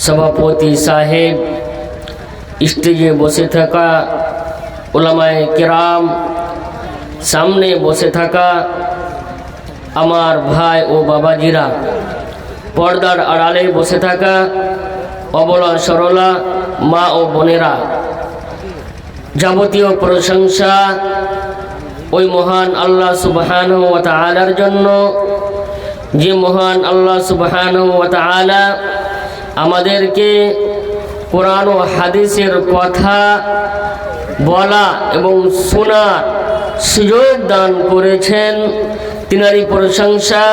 সভাপতি সাহেব, স্টেজে বসে থাকা উলামায়ে কেরাম, সামনে বসে থাকা আমার ভাই ও বাবাজিরা, পর্দার আড়ালে বসে থাকা অবলা সরলা মা ও বোনেরা, যাবতীয় প্রশংসা ওই মহান আল্লাহ সুবহানাহু ওয়া তাআলার জন্য, যে মহান আল্লাহ সুবহানাহু ওয়া তাআলা আমাদেরকে কোরআন ও হাদিসের কথা বলা এবং শোনার সুযোগ দান করেছেন। তিনারই প্রশংসা।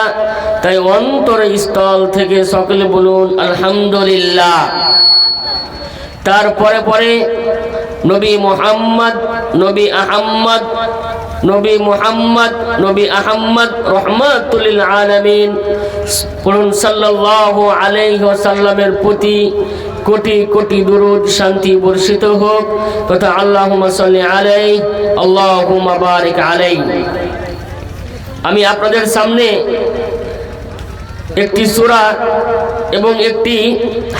তাই অন্তরের স্থল থেকে সকলে বলুন আলহামদুলিল্লাহ। তারপরে পরে নবী মুহাম্মদ, নবী আহম্মদ, নবী মুহাম্মদ, নবী আহম্মদ রহমাতুল লিল আলামিন বলুন সাল্লাল্লাহু আলাইহি ওয়াসাল্লামের প্রতি কোটি কোটি দুরূদ শান্তি বর্ষিত হোক তথা আল্লাহুম্মা সাল্লি আলাইহি আল্লাহুম্মা বারিক আলাইহি। আমি আপনাদের সামনে একটি সূরা এবং একটি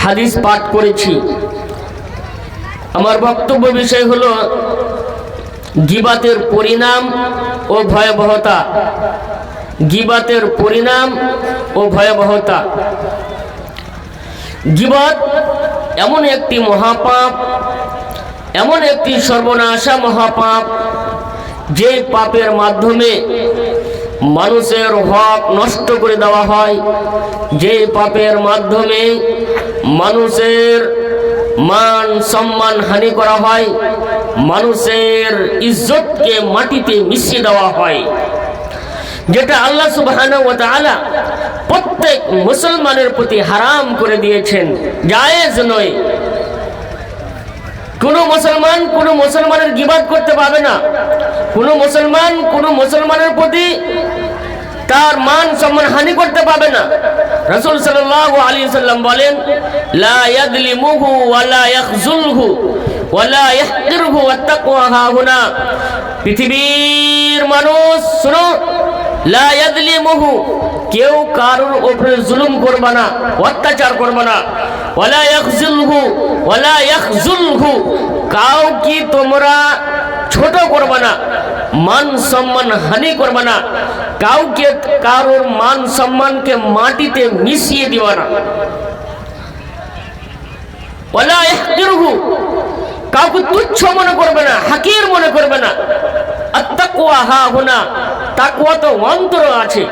হাদিস পাঠ করেছি। আমার বক্তব্য বিষয় হলো গীবাতের পরিণাম ও ভয়াবহতা। গীবাতের পরিণাম ও ভয়াবহতা। গীবত এমন একটি মহাপাপ, এমন একটি সর্বনাশা মহাপাপ, যে পাপের মাধ্যমে মানুষের হক নষ্ট করে দেওয়া হয়, যে পাপের মাধ্যমে মানুষের মান সম্মান হানি করা হয়, মানুষের ইজ্জতকে মাটিতে মিশিয়ে দেওয়া হয়, যেটা আল্লাহ সুবহানাহু ওয়া তাআলা প্রত্যেক মুসলমানের প্রতি হারাম করে দিয়েছেন, জায়েজ নয়। কোন মুসলমানের গীবত করতে পারবে না। কোন মুসলমানের প্রতি তার মান সম্মান হানি করতে পারবে না। রাসূল সাল্লাল্লাহু আলাইহি ওয়াসাল্লাম বলেন, লা ইয়াযলিমুহু ওয়া লা ইয়াখযুলহু ওয়া লা ইয়াহকিরহু ওয়াত্তাকওয়া হাহুনা। পৃথিবীর মানুষ শুনো, লা ইয়াযলিমুহু, কেউ কারোর উপরে জুলুম করবে না, অত্যাচার করবে না। ওয়া লা ইয়াখযুলহু ওয়া লা ইয়াখযুলহু, কাউকে তোমরা ছোট করবে না, মান সম্মান হানি করবে না, কাউকে কারোর মান সম্মানকে মাটিতে মিশিয়ে দিবে না। ওয়ালা ইহতিরহু, কাউকে তুচ্ছ মনে করবে না, হাকির মনে করবে না। আত-তাকওয়া হাহুনা, তাকওয়া তো অন্তরে আছে।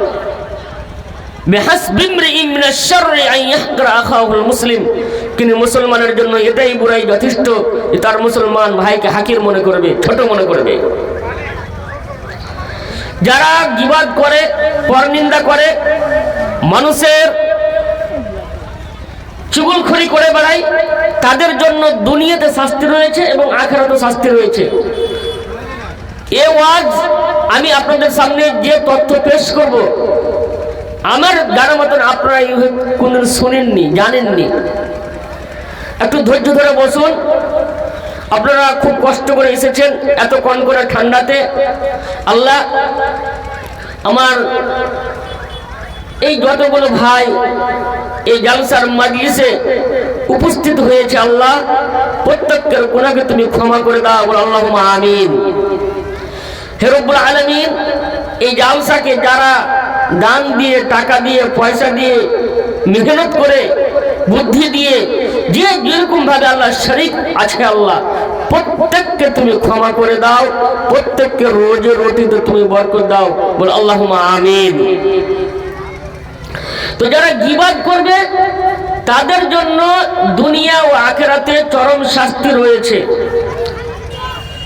বিহাসবি ইমরিইন মিনাশ শাররি আন ইয়াহকিরা আখাহুল মুসলিম, কিন্তু মুসলমানের জন্য এটাই বুরাই যথেষ্ট যে তার মুসলমান ভাইকে হাকির মনে করবে, ছোট মনে করবে। যারা গীবত করে, পরনিন্দা করে, মানুষের চুগলখড়ি করে বেড়ায়, তাদের জন্য দুনিয়াতে শাস্তি রয়েছে এবং আখিরাতে শাস্তি রয়েছে। এই ওয়াজ আমি আপনাদের সামনে যে তথ্য পেশ করব, আমার জানা মতন আপনারা কোনদিন শুনেননি, জানেননি। একটু ধৈর্য ধরে বসুন। আপনারা খুব কষ্ট করে এসেছেন এত কনকনে ঠান্ডাতে। আল্লাহ আমার এই যতগুলো ভাই এই জালসার মাজলিসে উপস্থিত হয়েছে, আল্লাহ প্রত্যেকের গুনাহকে তুমি ক্ষমা করে দাও, বল আল্লাহুম্মা আমিন। হে রব্বুল আলামিন, এই জালসাকে যারা দান দিয়ে, টাকা দিয়ে, পয়সা দিয়ে, মেহনত করে, বুদ্ধি দিয়ে, যে যেরকম ভাবে আল্লাহ শরীক আছে, আল্লাহ প্রত্যেককে তুমি ক্ষমা করে দাও, প্রত্যেককে রোজে রুটিতে তুমি বরকত দাও, বল আল্লাহুম্মা আমিন। তো যারা গীবত করবে তাদের জন্য দুনিয়া ও আখিরাতে চরম শাস্তি রয়েছে,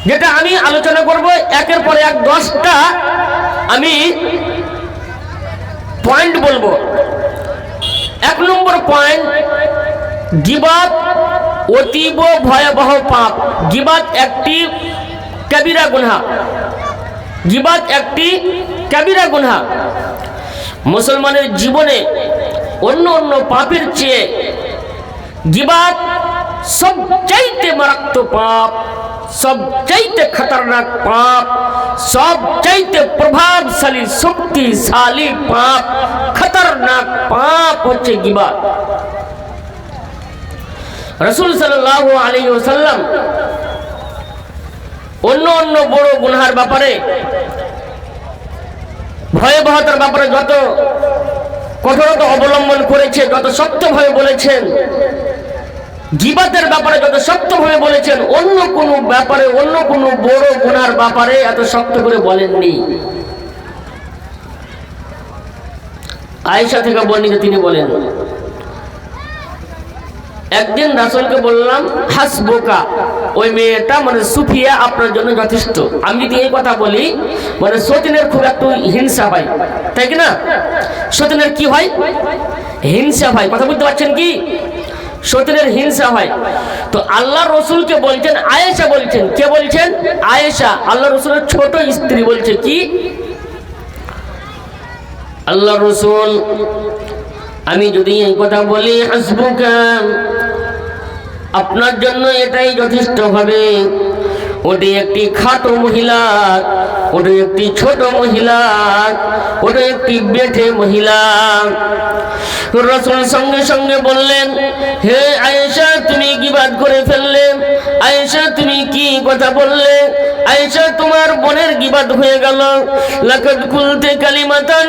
যেটা আমি আলোচনা করব একের পর এক। 10টা আমি পয়েন্ট বলবো। 1 নম্বর পয়েন্ট, গীবত অতীব ভয়াবহ পাপ। গীবত একটি কবিরা গুনাহ। গীবত একটি কবিরা গুনাহ। মুসলমানের জীবনে অন্য অন্য পাপের চেয়ে গীবত সবচাইতে মারাত্মক পাপ, সবচাইতে খতরনাক পাপ, সবচাইতে প্রভাবশালী শক্তিশালী পাপ, খতরনাক পাপ হচ্ছে গীবত। রাসূল সাল্লাল্লাহু আলাইহি ওয়াসাল্লাম অন্য অন্য বড় গুনাহের ব্যাপারে, ভয়াবহতার ব্যাপারে যত কঠোরতা অবলম্বন করেছে, যত শক্তভাবে বলেছেন, গীবাতের ব্যাপারে যত শক্তভাবে বলেছেন, অন্য কোন ব্যাপারে, অন্য কোন বড় গুনার ব্যাপারে এত শক্ত করে বলেননি। আয়েশা থেকে বর্ণিত, তিনি বলেন, একদিন রাসূলকে বললাম, হাসবুকা, ওই মেয়েটা মানে সুফিয়া আপনার জন্য যথেষ্ট। আমি যদি এই কথা বলি, মানে সতীনের খুব একটু হিংসা হয়, তাই কি না? সতীনের কি হয়? হিংসা হয়। কথা বুঝতে পারছেন কি? সতীনের হিংসা হয়। তো আল্লাহ রসুলকে বলছেন, আয়েশা বলছেন। কে বলছেন? আয়েশা, আল্লাহ রসুলের ছোট স্ত্রী বলছে কি, আল্লাহ রসুল আমি যদি এই কথা বলি, হাসবুকা, আপনার জন্য এটাই যথেষ্ট হবে। ওটি একটি খাটো মহিলা, ওটি একটি ছোট মহিলা, ওটি একটি বেঠে মহিলা। রাসূল সঙ্গে সঙ্গে বললেন, হে আয়েশা, তুমি গীবাত করে ফেললে। আয়েশা, তুমি কি কথা বললে? আয়েশা, তোমার বোনের গীবাত হয়ে গেল। লাকাদ কুলতে কালিমাতান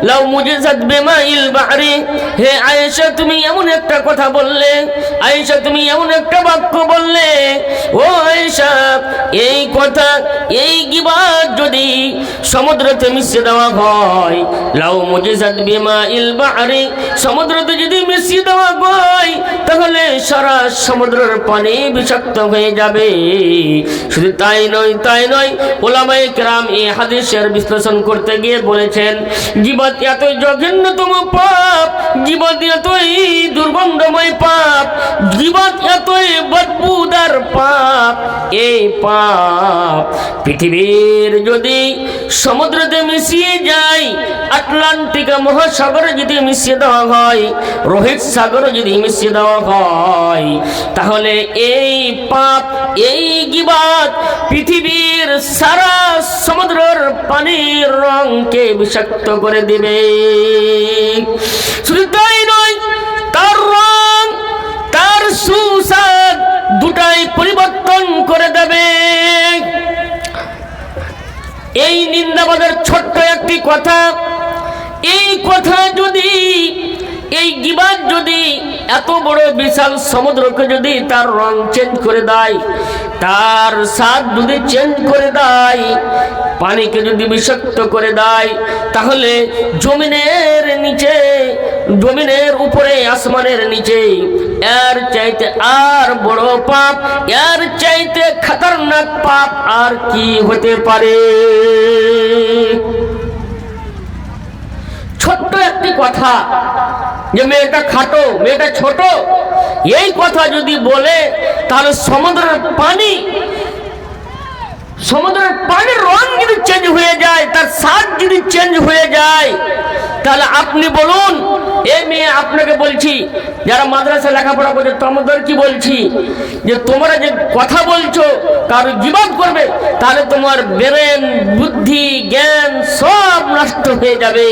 লাউ মুজিজাত বিমাইল বাহরি। হে আয়েশা, তুমি এমন একটা কথা বললে, আয়েশা তুমি এমন একটা বাক্য বললে, ও আয়েশা, এই কথা, এই গীবাত যদি সমুদ্রতে মিশিয়ে দেওয়া হয়, লাউ মুজিজাত বিমাইল বাহরি, সমুদ্রতে যদি মিশিয়ে দেওয়া হয়, তাহলে সারা সমুদ্রের পানি বিষাক্ত হয়ে যাবে। শুধু তাই নয়, তাই নয়, উলামায়ে কেরাম এই হাদিসের বিশ্লেষণ করতে গিয়ে বলেছেন, গীবাত এতই জঘন্যতম পাপ, গীবাত এতই দুর্গন্ধময় পাপ, গীবাত এতই বদবুদার পাপ, এই পাপ পৃথিবীর যদি সমুদ্রতে মিশিয়ে যায়, আটলান্টিক মহাসাগরে যদি মিশিয়ে দেওয়া হয়, রোহিত সাগরে যদি মিশিয়ে দেওয়া হয়, তাহলে এই পাপ, এই গীবাত পৃথিবীর সারা সমুদ্রের পানির রঙকে বিষাক্ত করে দিবে। শুধু তাই নয়, তার রং, তার সুস্বাদ দুটাই পরিবর্তন করে দেবে। এই নিন্দাবাদের ছোট্ট একটি কথা, এই কথা যদি, এই গীবাত যদি এত বড় বিশাল সমুদ্রকে যদি তার রং চেঞ্জ করে দেয়, তার স্বাদ যদি চেঞ্জ করে দেয়, পানিকে যদি বিষাক্ত করে দেয়, তাহলে জমিনের নিচে, জমিনের উপরে, আসমানের নিচে এর চাইতে আর বড় পাপ, এর চাইতে খতরনাক পাপ আর কি হতে পারে? ছোট্ট একটি কথা, যে মেয়েটা খাটো, মেয়েটা ছোট, এই কথা যদি বলে, তাহলে সমুদ্রের পানি, সমুদ্রের পানির রং যদি চেঞ্জ হয়ে যায়, তার স্বাদ যদি চেঞ্জ হয়ে যায়, তাহলে আপনি বলুন, এই মেয়ে, আপনাকে বলছি, যারা মাদ্রাসায় লেখাপড়া করছে তোমাদের কি বলছি, যে তোমরা যে কথা বলছো কারো গীবাত করবে, তাহলে তোমার ব্রেন, বুদ্ধি, জ্ঞান সব নষ্ট হয়ে যাবে।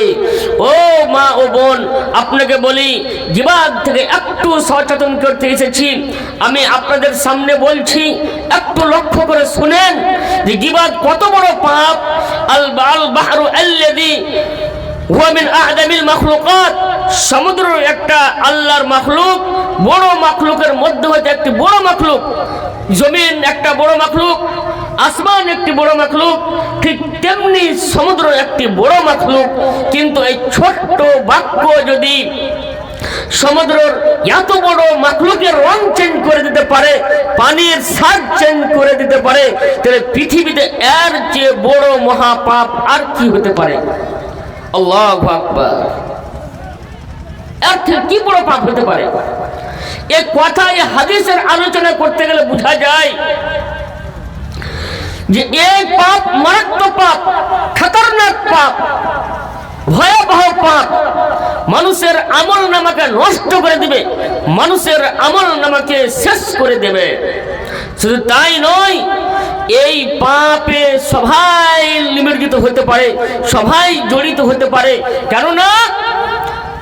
ও মা ও বোন, আপনাকে বলি, গীবাত থেকে একটু সচেতন করতে এসেছি। আমি আপনাদের সামনে বলছি, একটু লক্ষ্য করে শুনেন যে গীবাত কত বড় পাপ। আল বাহরু আল্লাযী হুয়া মিন আ'যামিল মাখলুকাত, সমুদ্র একটা আল্লাহর মাখলুক, বড় মাখলুকের মধ্যে হতে একটি বড় মাখলুক। জমিন একটা বড় মাখলুক, আসমান একটি বড় মাখলুক, ঠিক তেমনি সমুদ্র একটি বড় মাখলুক। কিন্তু এই ছোট্ট বাক্য যদি সমুদ্রের এত বড় মাখলুকের রং চেঞ্জ করে দিতে পারে, পানির স্বাদ চেঞ্জ করে দিতে পারে, তাহলে পৃথিবীতে এর চেয়ে বড় মহাপাপ আর কি হতে পারে? আল্লাহু আকবার। এর থেকে কি বড় পাপ হতে পারে? এই কথা, এই হাদিসের আলোচনা করতে গেলে বোঝা যায় যে এই পাপ মারাত্মক পাপ, খতরনাক পাপ, ভয়াবহ পাপ, মানুষের আমল নামাকে নষ্ট করে দিবে, মানুষের আমল নামাকে শেষ করে দেবে। শুধু তাই নয়, এই পাপে সবাই নিমজ্জিত হতে পারে, সবাই জড়িত হতে পারে। কেননা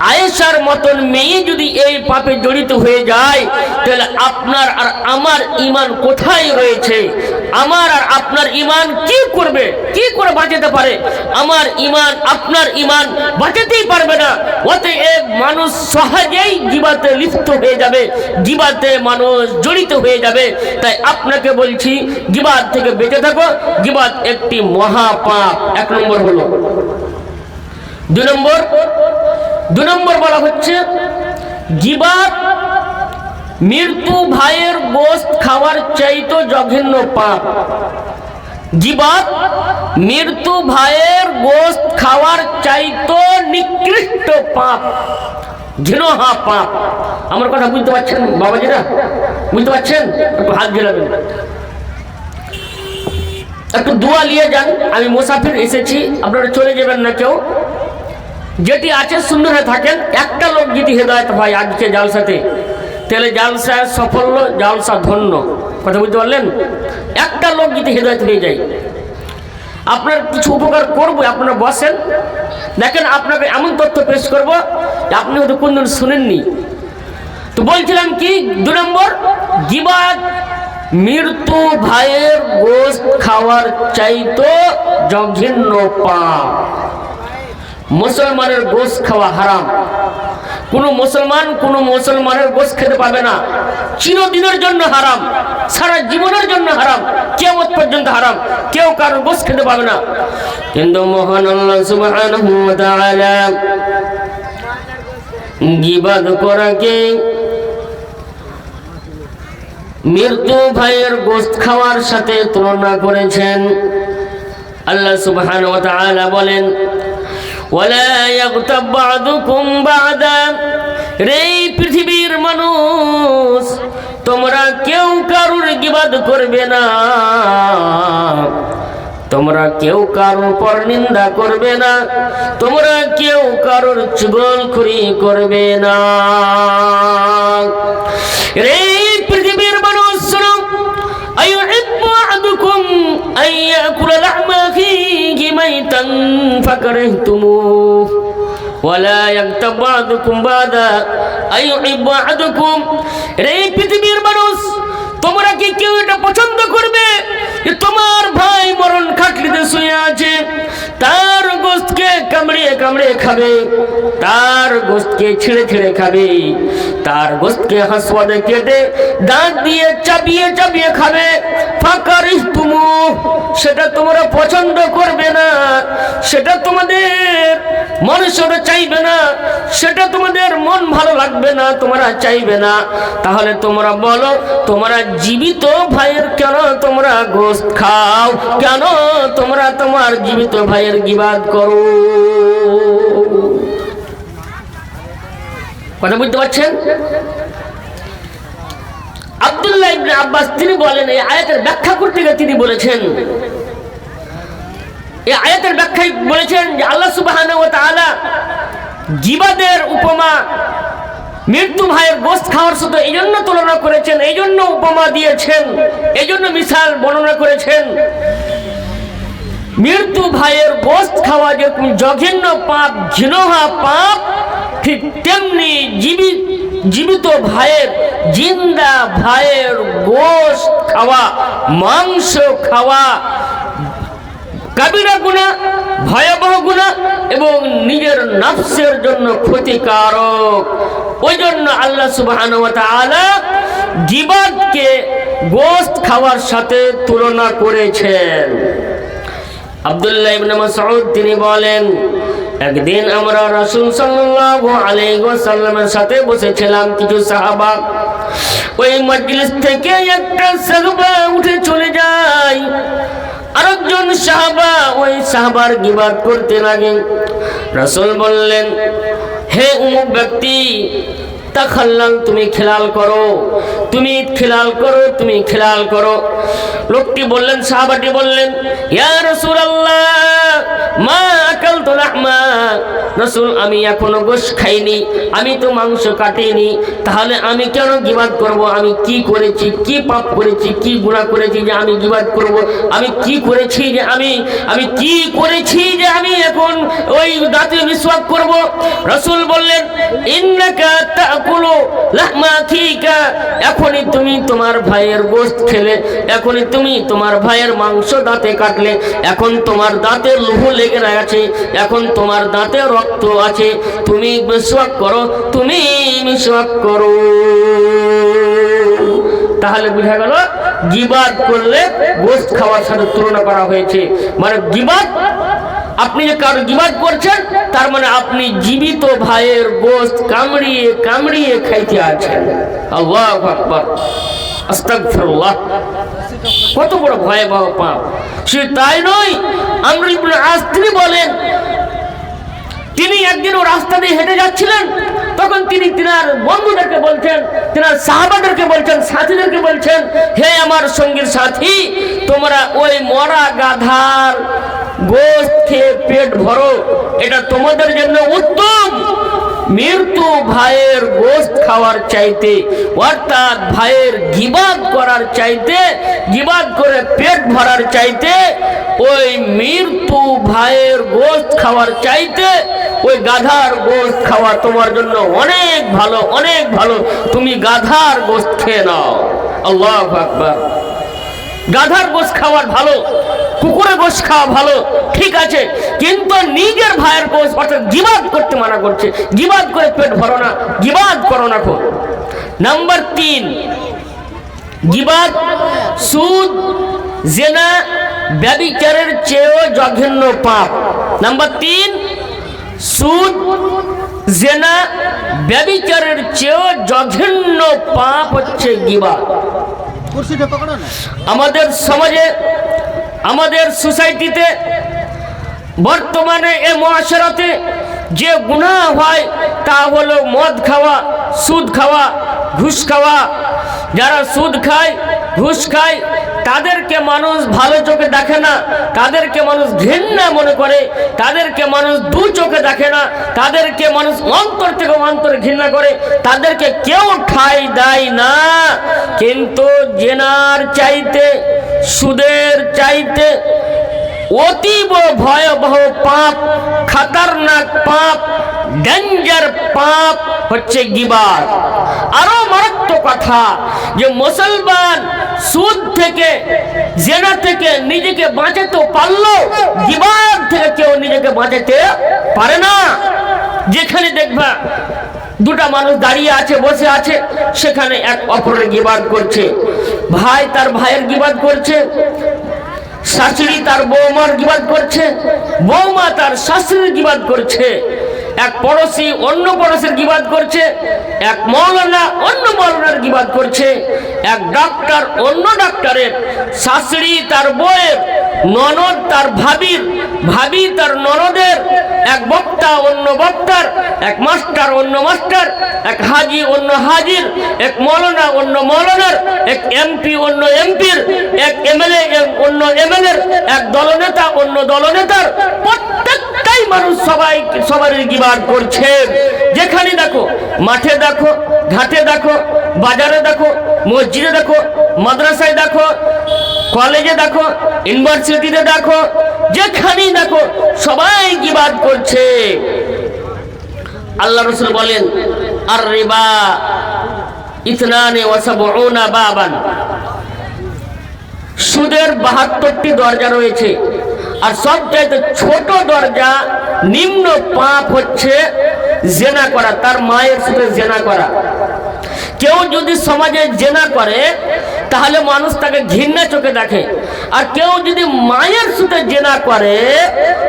আয়েশার মতন মেয়ে যদি এই পাপে জড়িত হয়ে যায়, তাহলে আপনার আর আমার ঈমান কোথায় রয়েছে? আমার আর আপনার ঈমান কি করবে, কি করে বাঁচাতে পারে? আমার ঈমান আপনার ঈমান বাঁচাতেই পারবে না। অতএব মানুষ সহজেই গীবাতে লিপ্ত হয়ে যাবে, গীবাতে মানুষ জড়িত হয়ে যাবে। তাই আপনাকে বলছি, গীবাত থেকে বেঁচে থাকো। গীবাত একটি মহাপাপ। 1 নম্বর হলো। 2 নম্বর বলা হচ্ছে, গীবাত মৃত্যু ভাইয়ের গোশত খাওয়ার চাইতে জঘন্য পাপ। গীবাত মৃত্যু ভাইয়ের গোশত খাওয়ার চাইতে নিকৃষ্ট পাপ, ঘৃণ্য পাপ। আমার কথা বুঝতে পারছেন বাবাজিরা? বুঝতে পারছেন? একটু হাত ঝেলাবেন, একটু দোয়া নিয়ে যান। আমি মুসাফির এসেছি, আপনারা চলে যাবেন না কেউ। যেটি আছে সুন্দর হয়ে থাকেন। একটা লোক যদি হেদায়েত হয় আজকে জালসাতে, তাহলে জালসা সফল, জালসা ধন্য। কথা বুঝতে পারলেন? একটা লোক যদি হেদায়েত হয়ে যায়, আপনার কিছু উপকার করবো। আপনারা বসেন, দেখেন আপনাকে এমন তথ্য পেশ করবো আপনি হয়তো কোনদিন শুনেননি। তো বলছিলাম কি, 2 নম্বর, গীবাত মৃত্যু ভাইয়ের গোশত খাওয়ার চাইতে জঘন্য পাপ। মুসলমানের গোশত খাওয়া হারাম। কোনো মুসলমানের গোশত খেতে পাবে না। চিরদিনের জন্য হারাম, সারা জীবনের জন্য হারাম, কিয়ামত পর্যন্ত হারাম। কেউ কারোর গোশত খেতে পাবে না। কিন্তু মহান আল্লাহ সুবহানাহু ওয়া তাআলা গীবাত করাকে মৃত্যু ভাইয়ের গোশত খাওয়ার সাথে তুলনা করেছেন। আল্লাহ সুবহানাহু ওয়া তাআলা বলেন, ওয়ালা ইয়াগতাব বা'দুকুম বা'দা। রে পৃথিবীর মানুষ, তোমরা কেউ কারোর গীবাত করবে না, তোমরা কেউ কারোর পর নিন্দা করবে না, তোমরা কেউ কারোর চুগলখড়ি করবে না। রে পৃথিবীর মানুষ, শোনো, আইয়ুহিব্বু আহাদুকুম আন ইয়াকুলা লাহমা আখিহি মাইতান ফাকারিহতুমুহু ওয়ালা ইয়াগতাব বা'দুকুম বা'দা আইয়ুহিব্বু আহাদুকুম। রে পৃথিবীর মানুষ, তোমরা কি কেউ এটা পছন্দ করবে যে তোমার ভাই মরণ খাটলিতে শুয়ে আছে, তার গোশতকে কামড়িয়ে কামড়িয়ে খাবে, তার গোশতকে ছিঁড়ে ছিঁড়ে খাবে, তার গোশতকে হাসওয়াদে কেটে দাঁত দিয়ে চাবিয়ে চাবিয়ে খাবে? ফাকারিহতুমুহু, সেটা তোমরা পছন্দ করবে না, সেটা তোমাদের মানুষরা চাইবে না, সেটা তোমাদের মন ভালো লাগবে না, তোমরা চাইবে না। তাহলে তোমরা বলো, তোমরা জীবিত ভাইয়ের কেন তোমরা গোশত খাও? কেন তোমরা তোমার জীবিত ভাইয়ের গীবাত করো? কথা বুঝতে পারছেন? আব্দুল্লাহ ইবনে আব্বাস তিনি বলেন, এই আয়াতের ব্যাখ্যা করতে গিয়ে তিনি বলেছেন, এই আয়াতের ব্যাখ্যায় বলেছেন যে আল্লাহ সুবহানাহু ওয়া তাআলা গীবাতের উপমা মৃত্যু ভাইয়ের গোশত খাওয়ার সাথে এই জন্য তুলনা করেছেন, এই জন্য উপমা দিয়েছেন, এই জন্য মিসাল বর্ণনা করেছেন। মৃত্যু ভাইয়ের গোশত খাওয়া যেরকম জঘন্য পাপ, ঘৃণ্য পাপ, ঠিক তেমনি জীবিত ভাইয়ের, জিন্দা ভাইয়ের গোশত খাওয়া, মাংস খাওয়া কাবিরা গুনাহ, ভয়াবহ গুনাহ এবং নিজের নফসের জন্য ক্ষতিকারক। ওই জন্য আল্লাহ সুবহানাহু ওয়া তাআলা গীবাতকে গোশত খাওয়ার সাথে তুলনা করেছেন। আব্দুল্লাহ ইবনে মাসউদ তিনি বলেন, একদিন আমরা রাসূল সাল্লাল্লাহু আলাইহি ওয়াসাল্লামের সাথে বসেছিলাম, কিছু সাহাবা। ওই মজলিস থেকে একটা সাহাবা উঠে চলে যায়, আরেকজন সাহাবা ওই সাহাবার গীবাত করতে লাগে। রাসূল বললেন, হে অমুক ব্যক্তি, তাখাল্লাল, তুমি খেলাল করো, তুমি খেলাল করো, তুমি খেলাল করো। লোকটি বললেন, সাহাবাটি বললেন, ইয়া রাসূলুল্লাহ, মা আকালতু লাহমা, রাসূল আমি এখনো গোশত খাইনি, আমি তো মাংস কাটিনি, তাহলে আমি কেন গীবাত করব? আমি কি করেছি, কি পাপ করেছি, কি গুনাহ করেছি যে আমি গীবাত করব? আমি কি করেছি যে আমি কি করেছি যে আমি এখন ওই দাঁতে মিসওয়াক করব? রাসূল বললেন ইন্নাকা তাকুলু লাহমা আখিকা, এখনই তুমি তোমার ভাইয়ের গোশত খেলে, এখনই তুমি তোমার ভাইয়ের মাংস দাঁতে কাটলে, এখন তোমার দাঁতে লুহু লেগে আছে, এখন তোমার দাঁতে রক্ত আছে, তুমি মিসওয়াক করো, তুমি মিসওয়াক করো। তাহলে বুঝা গেল গীবাত করলে গোশত খাওয়ার সাথে তুলনা করা হয়েছে। মানে গীবাত, আপনি যে কারো গীবাত করছেন তার মানে আপনি জীবিত ভাইয়ের গোশত কামড়িয়ে কামড়িয়ে খাইতে আছেন। আল্লাহু আকবার, আস্তাগফিরুল্লাহ। কত বড় ভয়াবহ পাপ! সে তাই নয়, আমর ইবনে আস তিনি বলেন, তিনি একদিন ও রাস্তা দিয়ে হেঁটে যাচ্ছিলেন, তখন তিনি তিনার বন্ধুদেরকে বলছেন, তিনার সাহাবাদেরকে বলছেন, সাথীদেরকে বলছেন, হে আমার সঙ্গীর সাথী, তোমরা ওই মরা গাধার গোশত খেয়ে পেট ভরো, এটা তোমাদের জন্য উত্তম মৃত্যু ভাইয়ের গোশত খাওয়ার চাইতে, অর্থাৎ ভাইয়ের গীবাত করার চাইতে, গীবাত করে পেট ভরার চাইতে, ওই মৃত্যু ভাইয়ের গোশত খাওয়ার চাইতে ওই গাধার গোশত খাওয়া তোমার জন্য অনেক ভালো, অনেক ভালো। তুমি গাধার গোশত খেয়ে নাও। আল্লাহু আকবার। গাধার গোশত খাওয়ার ভালো, কুকুরের গোশত খাওয়া ভালো, ঠিক আছে, কিন্তু নিজের ভাইয়ের গোশত অর্থাৎ গীবাত করতে মানা করছে। গীবাত করে পেট ভরো না, গীবাত করো না। নাম্বার 3, গীবাত সুদ, জিনা, ব্যভিচারের চেয়েও জঘন্য পাপ। নাম্বার 3, সুদ, জিনা, ব্যভিচারের চেয়েও জঘন্য পাপ হচ্ছে গীবাত। আমাদের সমাজে, আমাদের সোসাইটিতে, বর্তমানে এ মুআশারাতে যে গুনাহ হয় তা হলো মদ খাওয়া, সুদ খাওয়া, ঘুষ খাওয়া। যারা সুদ খায়, ঘুষ খায়, তাদেরকে মানুষ ভালো চোখে দেখে না, তাদেরকে মানুষ ঘৃণা মনে করে, তাদেরকে মানুষ দু চোখে দেখে না, তাদেরকে মানুষ অন্তর থেকে অন্তরে ঘৃণা করে, তাদেরকে কেউ ঠাঁই দেয় না। কিন্তু জেনার চাইতে, সুদের চাইতে অতীব ভয়াবহ পাপ, খতরনাক পাপ, ডেঞ্জার পাপ হচ্ছে গীবাত। আরো মারাত্মক কথা যে মুসলমান সুদ থেকে, জিনা থেকে নিজেকে বাঁচাতে পারলো, গীবাত থেকে কেউ নিজেকে বাঁচাতে পারে না। যেখানে দেখবা দুটা মানুষ দাঁড়িয়ে আছে, বসে আছে, সেখানে এক অপরের গীবাত করছে। ভাই তার ভাইয়ের গীবাত করছে, শাশুড়ি তার বৌমার গীবাত করছে, বৌমা তার শাশুড়ির গীবাত করছে, এক পড়োশী অন্য পড়োশীর গীবাত করছে, এক মাওলানা অন্য মাওলানার গীবাত করছে, এক ডাক্তার অন্য ডাক্তারের, শাশুড়ি তার বউয়ের, ননদ তার ভাবির, ভাবি তার ননদের, এক বক্তা অন্য বক্তার, এক মাস্টার অন্য মাস্টার, এক হাজি অন্য হাজির, এক মাওলানা অন্য মাওলানার, এক এমপি অন্য এমপির, এক এমএলএ অন্য এমএলএর, এক দলনেতা অন্য দলনেতার। প্রত্যেকটাই মানুষ সবারই গীবাত করছে। যেখানে দেখো, মাঠে দেখো, ঘাটে দেখো, বাজারে দেখো, মসজিদে দেখো, মাদ্রাসায় দেখো, কলেজে দেখো, ইউনিভার্সিটিতে দেখো, যেখানেই দেখো সবাই গীবাত করছে। আল্লাহ রাসূল বলেন, আর রিবা ইতনানে ওয়া সাবউনা বাবান, সুদের 72টি দরজা রয়েছে, আর সবচাইতে ছোট দরজা, নিম্ন পাপ হচ্ছে জিনা করা, তার মায়ের সাথে জিনা করা। কেউ যদি সমাজে জিনা করে তাহলে মানুষ তাকে ঘৃণা চোখে দেখে, আর কেউ যদি মায়ের সাথে জিনা করে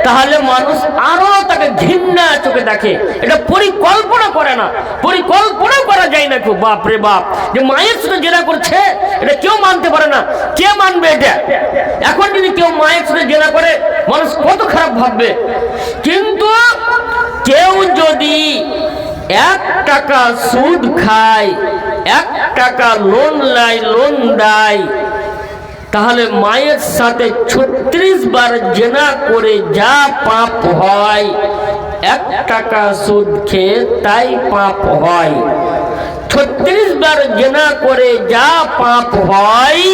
তাহলে মানুষ আরো তাকে ঘৃণা চোখে দেখে। এটা পরিকল্পনা করে না, পরিকল্পনা করা যায় না। খুব বাপ রে বাপ, যে মায়ের সাথে জিনা করছে এটা কেউ মানতে পারে না। কে মানবে এটা? এখন যদি কেউ মায়ের সাথে জিনা করে মানুষ কত খারাপ ভাববে। কিন্তু কেউ যদি 1 টাকা সুদ খায়, 1 টাকা লোন দেয়, তাহলে মায়ের সাথে 36 বার জেনা করে যা পাপ হয়, 1 টাকা সুদ খেয়ে তাই পাপ হয়। 36 বার জেনা করে যা পাপ হয়,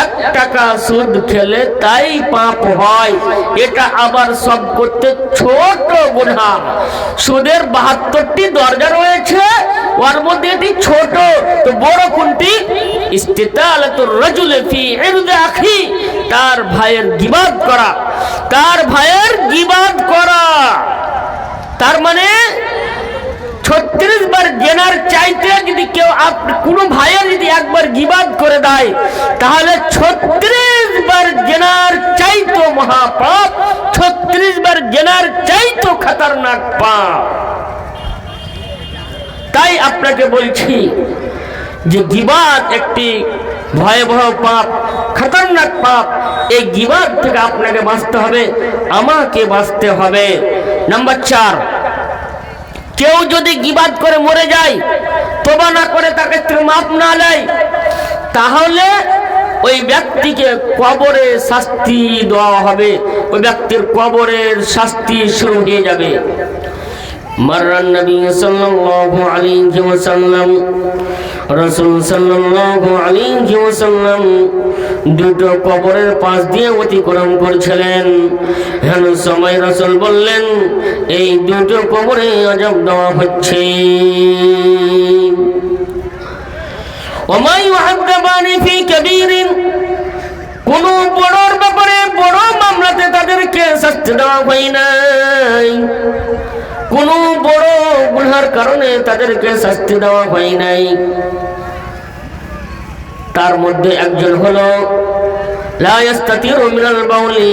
1 টাকা সুদ খেলে তাই পাপ হয়। এটা আবার সব করতে ছোট গুনাহ। সুদের 72টি দরজা রয়েছে, ওর মধ্যে এটি ছোট, তো বড় কোনটি? ইস্তিতালাতুর রাজুল ফি ইরদি আখি, তার ভাইয়ের গীবাত করা, তার ভাইয়ের গীবাত করা। তার মানে 36 বার জেনার চাইতে যদি কেউ কোনো ভাইয়ের যদি একবার গীবাত করে দেয়, তাহলে 36 বার জেনার চাইতো মহাপাপ, 36 বার জেনার চাইতো খতরনাক পাপ। তাই আপনাকে বলছি যে গীবাত একটি ভয়াবহ পাপ, খতরনাক পাপ। এই গীবাত থেকে আপনাকে বাঁচতে হবে, আমাকে বাঁচতে হবে। নাম্বার 4, কেউ যদি গীবাত করে মরে যায়, তওবা না করে তাকে মাফ না নেয়, তাহলে ওই ব্যক্তিকে কবরে শাস্তি দেওয়া হবে, ওই ব্যক্তির কবরের শাস্তি শুরু হয়ে যাবে। মাররান নবী সাল্লাল্লাহু আলাইহি ওয়াসাল্লাম, রাসূল সাল্লাল্লাহু আলাইহি ওয়াসাল্লাম দুটো কবরের পাশ দিয়ে অতিক্রম করছিলেন। এমন সময় রাসূল বললেন, এই দুটো কবরে আযাব দেওয়া হচ্ছে। ওমা ইউআযাবানি ফি কাবীরিন, কোন বড়র ব্যাপারে, বড় মামলাতে তাদেরকে শাস্তি দেওয়া হয় নাই, কোন বড় গুনার কারণে তাদেরকে শাস্তি দেওয়া হয় নাই। তার মধ্যে একজন হলো লা ইস্তাতিরু মিনাল বাউলি,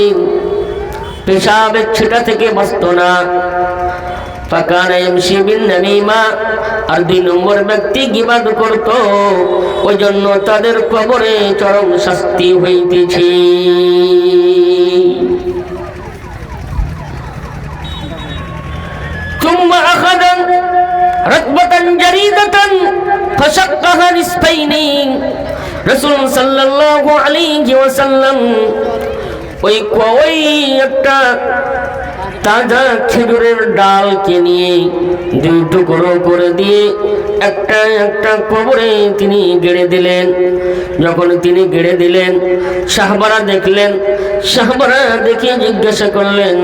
পেশাবের ছিটা থেকে বাঁচত না। ফাকানা ইয়ামশি বিন নামিমা, আর 2 নম্বর ব্যক্তি গীবাত করত, ওই জন্য তাদের কবরে চরম শাস্তি হইতেছে। ثم أخذ ركبة جريدة فشقها نصفين, রাসূল সাল্লাল্লাহু আলাইহি ওয়াসাল্লাম ওই একটা তাজা খেজুরের ডালকে নিয়ে 2 টুকরো করে দিয়ে একটা একটা কবরে তিনি গেড়ে দিলেন। যখন তিনি গেড়ে দিলেন, সাহাবারা দেখলেন, সাহাবারা দেখে জিজ্ঞাসা করলেন,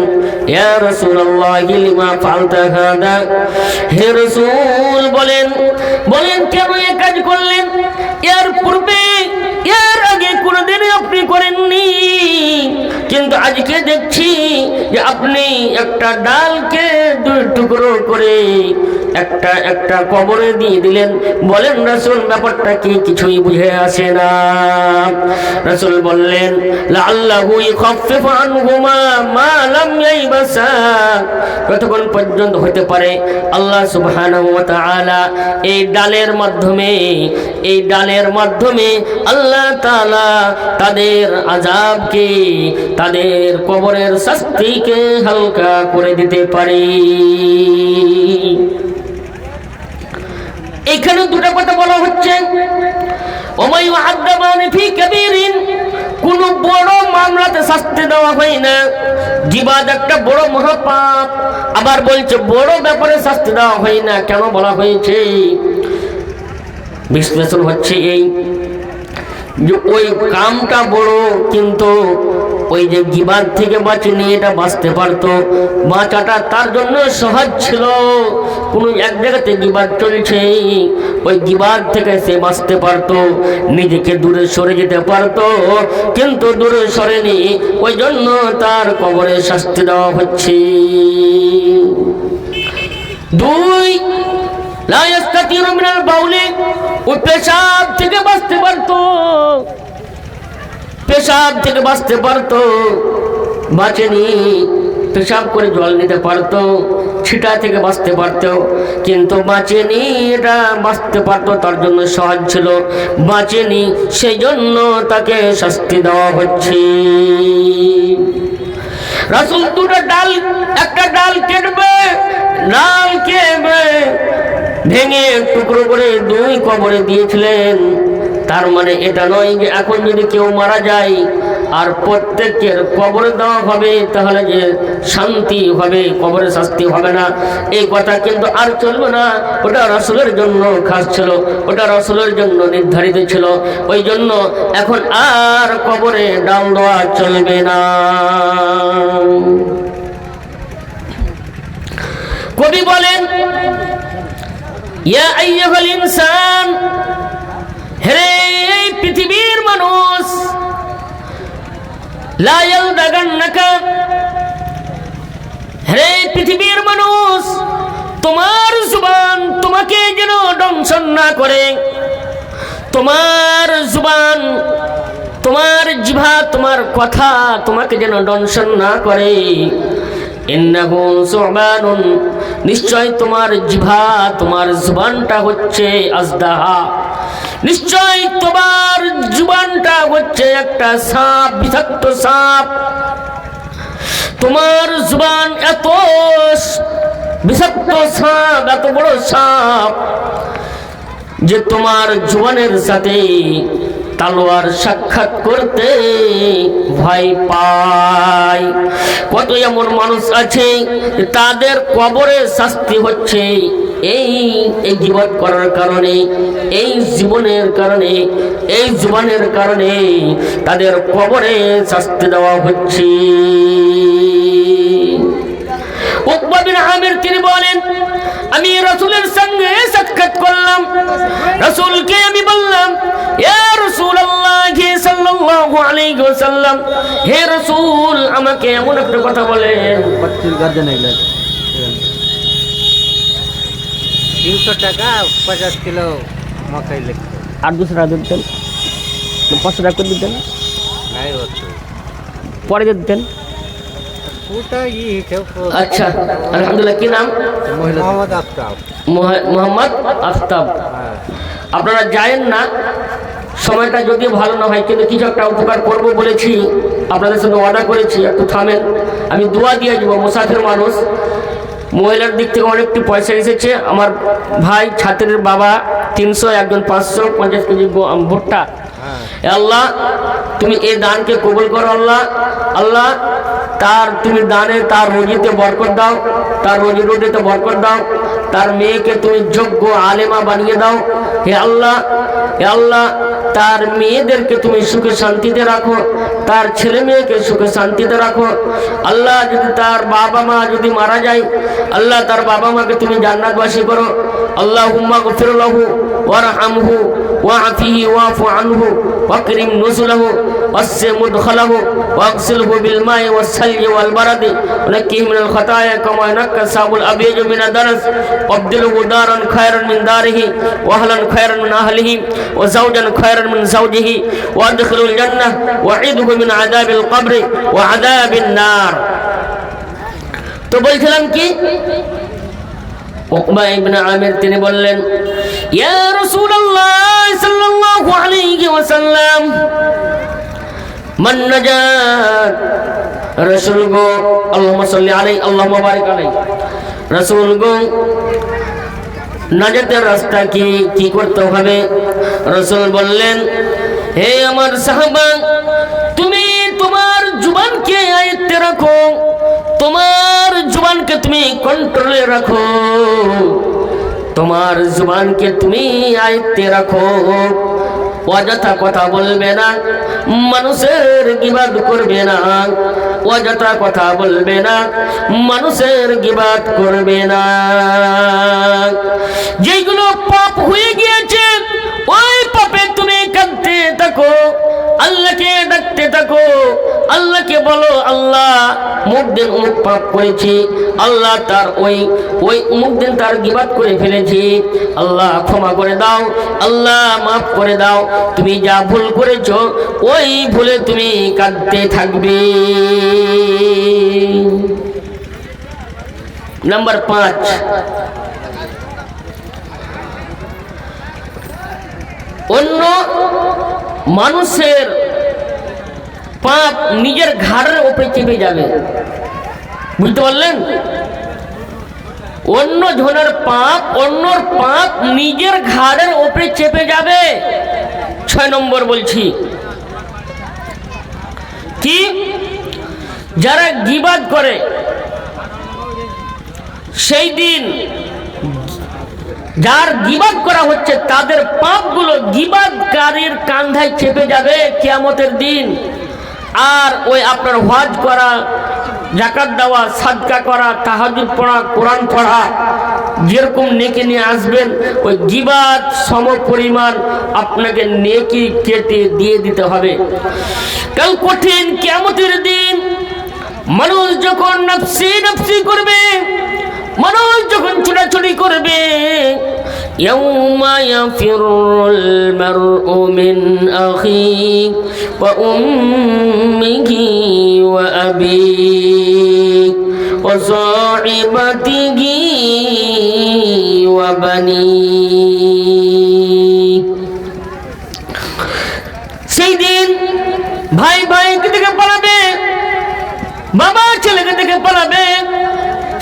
ইয়া রাসূলুল্লাহ লিমা ফালতা হাদা, হে রাসূল বলেন কেন এই কাজ করলেন? এর পূর্বে, এর আগে কোনদিন আপনি করেননি, কিন্তু আজকে দেখছি যে আপনি একটা ডালকে 2 টুকরো করে একটা একটা কবরে দিয়ে দিলেন। বলেন রাসূল, ব্যাপারটা কি কিছুই বুঝে আসে না? রাসূল বললেন, লাআল্লাহু ইখাফফিফু আনহুমা মা লাম ইয়াইবাসা, কতক্ষণ পর্যন্ত হতে পারে আল্লাহ সুবহানাহু ওয়া তাআলা এই ডালের মাধ্যমে আল্লাহ তাআলা তাদের আযাবকে, তাদের কবরের শাস্তিকে হালকা করে দিতে পারে। এখানে 2টা কথা বলা হচ্ছে, ওমা ইউআযাবানি ফি কাবীরিন, কোন বড় মামলাতে শাস্তি দেওয়া হয় না। গীবাত একটা বড় মহাপাপ, আবার বলছে বড় ব্যাপারে শাস্তি দেওয়া হয় না। কেন বলা হয়েছে? বিশ্লেষণ হচ্ছে এই যে ওই কামটা বড়, কিন্তু ওই যে গীবাত থেকে বাঁচেনি, এটা বাঁচতে পারতো, বাঁচাটা তার জন্য সহজ ছিল। কোনো এক জায়গাতে গীবাত চলছে, ওই গীবাত থেকে সে বাঁচতে পারতো, নিজেকে দূরে সরে যেতে পারতো, কিন্তু দূরে সরেনি, ওই জন্য তার কবরে শাস্তি দেওয়া হচ্ছে। 2, লা ইস্তাতিরু মিনাল বাউলি, ও পেশাব থেকে বাঁচতে পারতো, পেশাব থেকে বাঁচতে পারতো, বাঁচেনি। পেশাব করে জল নিতে পারতো, ছিটা থেকে বাঁচতে পারতো, কিন্তু বাঁচেনি। এটা বাঁচতে পারতো, তার জন্য সহজ ছিল, বাঁচেনি, সেই জন্য তাকে শাস্তি দেওয়া হচ্ছে। রাসূল 2টা ডাল, একটা ডাল কেটবে, ভেঙে টুকরো করে 2 কবরে দিয়েছিলেন। তার মানে এটা নয় যে এখন যদি কেউ মারা যায় আর প্রত্যেকের কবরে দেওয়া হবে তাহলে যে শান্তি হবে, কবরে শাস্তি হবে না, এই কথা কিন্তু আর চলবে না। ওটা রাসূলের জন্য খাস ছিল, ওটা রাসূলের জন্য নির্ধারিত ছিল। ওই জন্য এখন আর কবরে ডাল দেওয়া চলবে না। কবি বলেন, ইয়া আইয়ুহাল ইনসান, হে পৃথিবীর মানুষ, লা ইয়ালদাগান্নাকা, হে পৃথিবীর মানুষ, তোমার জুবান তোমাকে যেন দংশন না করে, তোমার জুবান, তোমার জিহ্বা, তোমার কথা তোমাকে যেন দংশন না করে। ইন্নাহু সুবানুন, নিশ্চয় তোমার জিহ্বা, তোমার জুবানটা হচ্ছে আজদাহা, নিশ্চয় তোমার জুবানটা হচ্ছে একটা সাপ, বিষাক্ত সাপ। তোমার জুবান এত বিষাক্ত সাপ, এত বড় সাপ যে তোমার জুবানের সাথে তলোয়ার সাক্ষাৎ করতে ভয় পায়। কত এমন মানুষ আছে তাদের কবরে শাস্তি হচ্ছে এই জীবন করার কারণে, এই জীবনের কারণে, এই জুবানের কারণে তাদের কবরে শাস্তি দেওয়া হচ্ছে। উকবা বিন আমির তিনি বলেন, আমি রাসূলের সঙ্গে সাক্ষাৎ করলাম, রাসূলকে আমি বললাম, ইয়া রাসূলুল্লাহ সাল্লাল্লাহু আলাইহি ওয়াসাল্লাম, হে রাসূল আমাকে এমন একটা কথা বলেন। 300 টাকা 50 কিলো মকাই লিখতে, আর 200 টাকা দিতেন, 500 টাকা করে দিতেন, নাই হতো পরে দিতেন। আচ্ছা, আলহামদুলিল্লাহ। কি নাম? মোহাম্মদ আফতাব। মোহাম্মদ আফতাব। আপনারা যায়েন না, সময়টা যদি ভালো না হয়, কিন্তু কিছু একটা উপকার করবো বলেছি, আপনাদের সঙ্গে ওয়াদা করেছি, একটু থামেন, আমি দোয়া দিয়ে দেবো। মুসাফির মানুষ, মহিলার দিক থেকে অনেকটি পয়সা এসেছে। আমার ভাই ছাত্রের বাবা 300, একজন 550 কেজি ভুট্টা। আল্লাহ তুমি এই দানকে কবুল করো। আল্লাহ, আল্লাহ তার তুমি দানে তার রুজিতে বরকত দাও, তার রুজি রুটিতে বরকত দাও, তার মেয়েকে তুমি যোগ্য আলেমা বানিয়ে দাও। হে আল্লাহ, হে আল্লাহ তার মেয়েদেরকে তুমি সুখে শান্তিতে রাখো, তার ছেলে মেয়েকে সুখে শান্তিতে রাখো। আল্লাহ যদি তার বাবা মা যদি মারা যায়, আল্লাহ তার বাবা মাকে তুমি জান্নাতবাসী করো। আল্লাহুম্মা গফির লাহু ওয়ারহামহু ওয়াআফিহি ওয়াফু আনহু ওয়াকরিম নুজুলাহু ওয়াসসি মুদখালাহু ওয়াগসিলহু বিল মাই ওয়াস সালজি ওয়াল বারাদি ওয়ানাক্কিহি মিনাল খাতায়া কামা ইয়ানাক্কা সাবুল আবিয়্যু মিনাদ দারাস ওয়াবদিলহু দারান খায়রান মিন দারিহি ওয়া আহলান খায়রান মিন আহলিহি ওয়া যাওজান খায়রান মিন যাওজিহি ওয়া আদখিলুল জান্নাহ ওয়াঈদহু মিন আযাবিল কবরি ওয়া আযাবিন নার। তো বলছিলাম কি, উকবা ইবনে আমির তিনি বললেন, ইয়া রাসূলুল্লাহ সাল্লাল্লাহু আলাইহি ওয়াসাল্লাম, মান নাজাত, রাসূল গো, আল্লাহুম্মা সাল্লি আলাইহি আল্লাহুম্মা বারিক আলাইহি, রাসূল গো নাজাতের রাস্তা কি করতে হবে? রাসূল বললেন, হে আমার সাহাবা, তুমি তোমার জুবানকে আয়ত্তে রাখো, তোমার জুবানকে তুমি কন্ট্রোলে রাখো, তোমার জুবানকে তুমি আয়ত্তে রাখো। অযথা কথা বলবে না, মানুষের গীবাত করবে না, অযথা কথা বলবে না, মানুষের গীবাত করবে না। যেগুলো পাপ হয়ে গিয়েছে ওই পাপে তুমি কাঁদতে থাকো, আল্লাহকে ডাকতে থাকো, আল্লাহকে বলো, আল্লাহ মুখ দিন অমুক পাপ করেছি, আল্লাহ তার ওই অমুক দিন তার গীবাত করে ফেলেছি, আল্লাহ ক্ষমা করে দাও, আল্লাহ মাফ করে দাও। তুমি যা ভুল করেছো ওই ভুলে তুমি কাঁদতে থাকবে। নাম্বার 5, অন্য মানুষের পাপ নিজের ঘাড়ের উপরে চেপে যাবে। বুঝতে পারলেন? অন্য জনের পাপ, অন্যর পাপ নিজের ঘাড়ের উপরে চেপে যাবে। 6 নম্বর বলছি কি, যারা গীবাত করে সেই দিন যার গীবাত করা হচ্ছে তাদের পাপগুলো গীবাতকারীর কাঁধায় চেপে যাবে কিয়ামতের দিন। আর ওই আপনার হজ করা, যাকাত দেওয়া, সাদকা করা, তাহাজ্জুদ পড়া, কোরআন পড়া যেরকম নেকি নিয়ে আসবেন, ওই গীবাত সম পরিমাণ আপনাকে নেকি কেটে দিয়ে দিতে হবে। কাল কঠিন কিয়ামতের দিন মানুষ যখন নফসি নফসি করবে, মানুষ যখন ছোটাছুটি করবে, ইয়াউমা ইয়াফিরুল মারউ মিন আখিহি ওয়া উম্মিহি ওয়া আবিহি ওয়া সাহিবাতিহি ওয়া বানিহি। সেই দিন ভাই ভাইকে থেকে পালাবে, বাবা ছেলেকে থেকে পালাবে,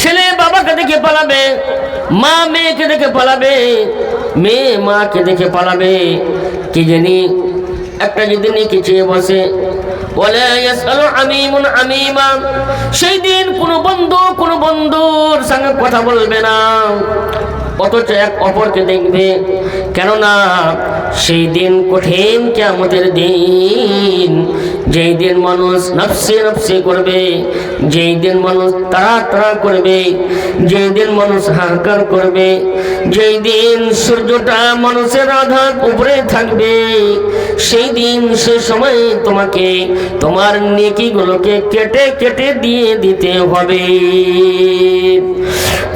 ছেলে বাবাকে দেখে পালাবে, মা মেয়েকে দেখে পালাবে, মেয়ে মাকে দেখে পালাবে। কি জানি একটা যদি নেকি চেয়ে বসে, ওয়ালা ইয়াসআলু আমিমুন আমিমা, সেই দিন কোনো বন্ধু কোনো বন্ধুর সঙ্গে কথা বলবে না, অথচ এক অপরকে দেখবে। কেননা সেই দিন কঠিন কিয়ামতের দিন, যেই দিন মানুষ নফসে নফসে করবে, যেই দিন মানুষ তাড়া তাড়া করবে, যেই দিন মানুষ হাহাকার করবে, যেই দিন সূর্যটা মানুষের আধার উপরে থাকবে, সেই দিন সে সময় তোমাকে তোমার নেকিগুলোকে কেটে কেটে দিয়ে দিতে হবে।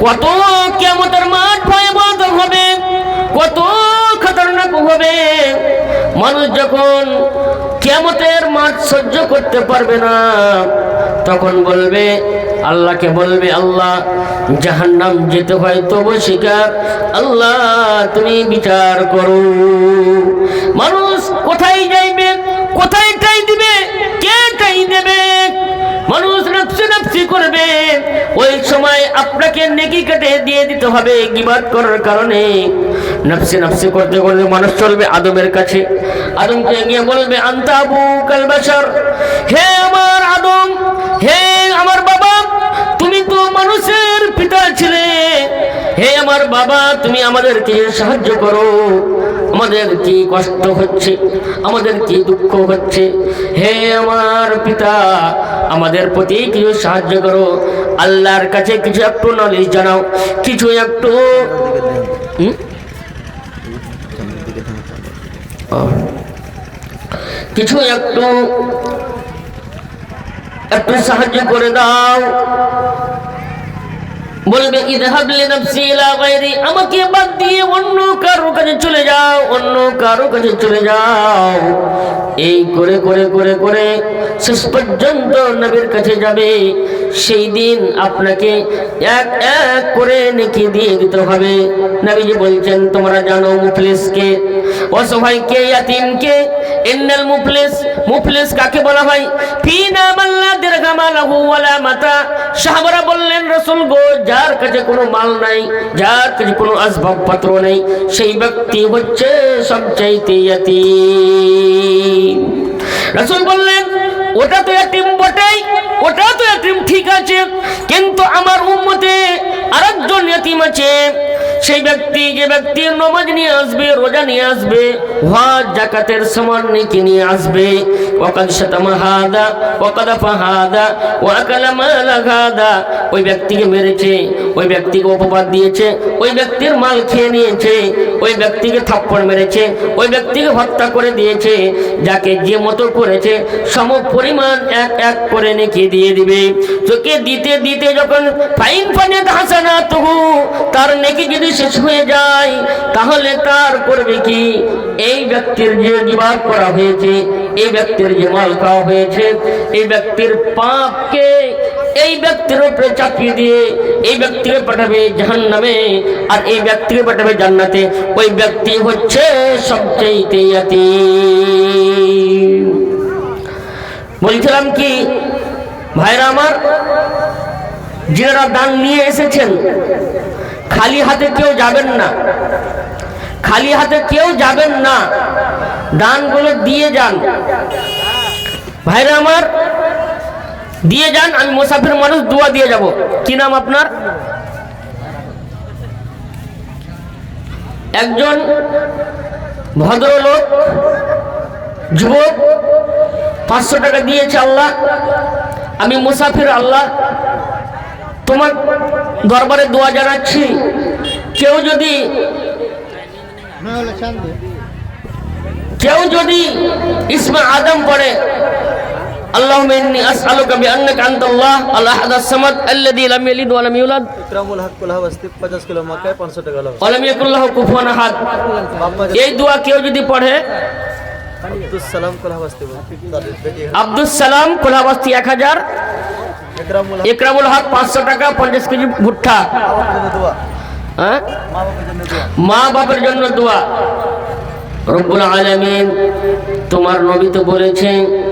কত কিয়ামতের মাঠ ভয়াবহ হবে, কত খতরনাক হবে। মানুষ যখন কিয়ামতের মাঠ সহ্য করতে পারবে না, তখন বলবে, আল্লাহকে বলবে, আল্লাহ জাহান্নাম যেতে হয় তবু স্বীকার, আল্লাহ তুমি বিচার করো। মানুষ কোথায় যাইবে, কোথায় টাই দিবে, কে টাই দেবে? মানুষ নফসি নফসি করবে, ওই সময় আপনাকে নেকি কেটে দিয়ে দিতে হবে। গীবাত করার কারণে নফসি নফসি করতে করতে মানুষ চলবে আদমের কাছে, আদমকে গিয়ে বলবে, আনতা আবুকাল বাশার, হে আমার আদম, হে আমার বাবা, তুমি তো মানুষের পিতা ছিলে, হে আমার বাবা তুমি আমাদেরকে সাহায্য করো, আমাদের কি কষ্ট হচ্ছে, আমাদের কি দুঃখ হচ্ছে, হে আমার পিতা আমাদের প্রতি কিছু সাহায্য করো, আল্লাহর কাছে কিছু একটু নলেজ জানাও, কিছু একটু কিছু একটু একটু সাহায্য করে দাও। বলবে, ইযহাব লিনাফসি ইলা গায়রি, আমাকে বাদ দিয়ে অন্য কারো কাছে চলে যাও, অন্য কারো কাছে চলে যাও। এই করে করে করে করে শেষ পর্যন্ত নবীর কাছে যাবে। সেই দিন আপনাকে এক এক করে নেকি দিয়ে দিতে হবে। নবীজি বলছেন, তোমরা জানো মুফলিসকে, অসহায়কে, ইয়াতিমকে। ইন্নাল মুফলিস, মুফলিস কাকে বলা হয়? ফিনা মাল্লা দিরহাম লাহু ওয়ালা মাতা। সাহাবারা বললেন, রাসূল গো, যার কাছে কোনো মাল নাই, যার কাছে কোনো আসবাবপত্র নেই, সেই ব্যক্তি হচ্ছে সবচাইতে ইয়াতীম। রাসূল বললেন, ওটা তো ইয়াতীম বটেই, ওটা তো ইয়াতীম ঠিক আছে, কিন্তু আমার উম্মতে আরেকজন ইয়াতীম আছে। সেই ব্যক্তি, যে ব্যক্তি নামাজ নিয়ে আসবে, রোজা নিয়ে আসবে, হজ যাকাতের সমান নেকি নিয়ে আসবে, ওয়াকাদ শাতামা হাদা ওয়াকাদ ফাহাদা ওয়াকালা মাল গাদা, ওই ব্যক্তিকে মেরেছে, ওই ব্যক্তিকে অপবাদ দিয়েছে, ওই ব্যক্তির মাল খেয়ে নিয়েছে, ওই ব্যক্তিকে থাপ্পড় মেরেছে, ওই ব্যক্তিকে হত্যা করে দিয়েছে, যাকে যে মতো করেছে সম পরিমাণ এক এক করে নেকি দিয়ে দিবে। তোকে দিতে দিতে যখন ফাইন ফানে হাসানাতুহু, তার নেকি যদি শেষ হয়ে যায়, তাহলে তার করবে কি? এই ব্যক্তির যে গীবাত করা হয়েছে, এই ব্যক্তির যে মাল খাওয়া হয়েছে, এই ব্যক্তির পাপকে এই ব্যক্তির উপরে চাপিয়ে দিয়ে এই ব্যক্তিকে পাঠাবে জাহান্নামে, আর এই ব্যক্তিকে পাঠাবে জান্নাতে। ওই ব্যক্তি হচ্ছে সবচেয়ে ইয়াতীম। বলছিলাম কি ভাইরা আমার, যারা দান নিয়ে এসেছেন, খালি হাতে কেউ যাবেন না, খালি হাতে কেউ যাবেন না, দানগুলো দিয়ে যান ভাইরা আমার, দিয়ে যান। আমি মুসাফির মানুষ, দোয়া দিয়ে যাব। কি নাম আপনার? একজন ভদ্রলোক যুবক 500 টাকা দিয়েছে। আল্লাহ, আমি মুসাফির, আল্লাহ তোমার দরবারে দোয়া জানাচ্ছি, কেউ যদি ইসমে আদম পড়ে, আল্লাহুম্মা ইন্নী আসআলুকা বিআন্নাকা আনতাল্লাহ আল আহাদ আস-সামাদ আল্লাযী লাম ইয়ালিদ ওয়া লাম ইউলাদ ইকরামুল হক কুল্লাহ ওয়াস্তি 50 কিলো মক্কায় 500 টাকা হলো। ওয়া লাম ইয়াকুল লাহু কুফুয়ান আহাদ। এই দোয়া কেউ যদি পড়ে, আব্দুস সালাম কুল্লাহ ওয়াস্তি তাদের বেটি আব্দুস সালাম কোলাবাস্তি 1000, ইকরামুল ইকরামুল হক 500 টাকা, 50 কেজি ভুট্টা। দোয়া, হ্যাঁ, মা বাবার জন্য দোয়া। মা বাবার জন্য দোয়া। রব্বুল আলামিন তোমার নবী তো বলেছেন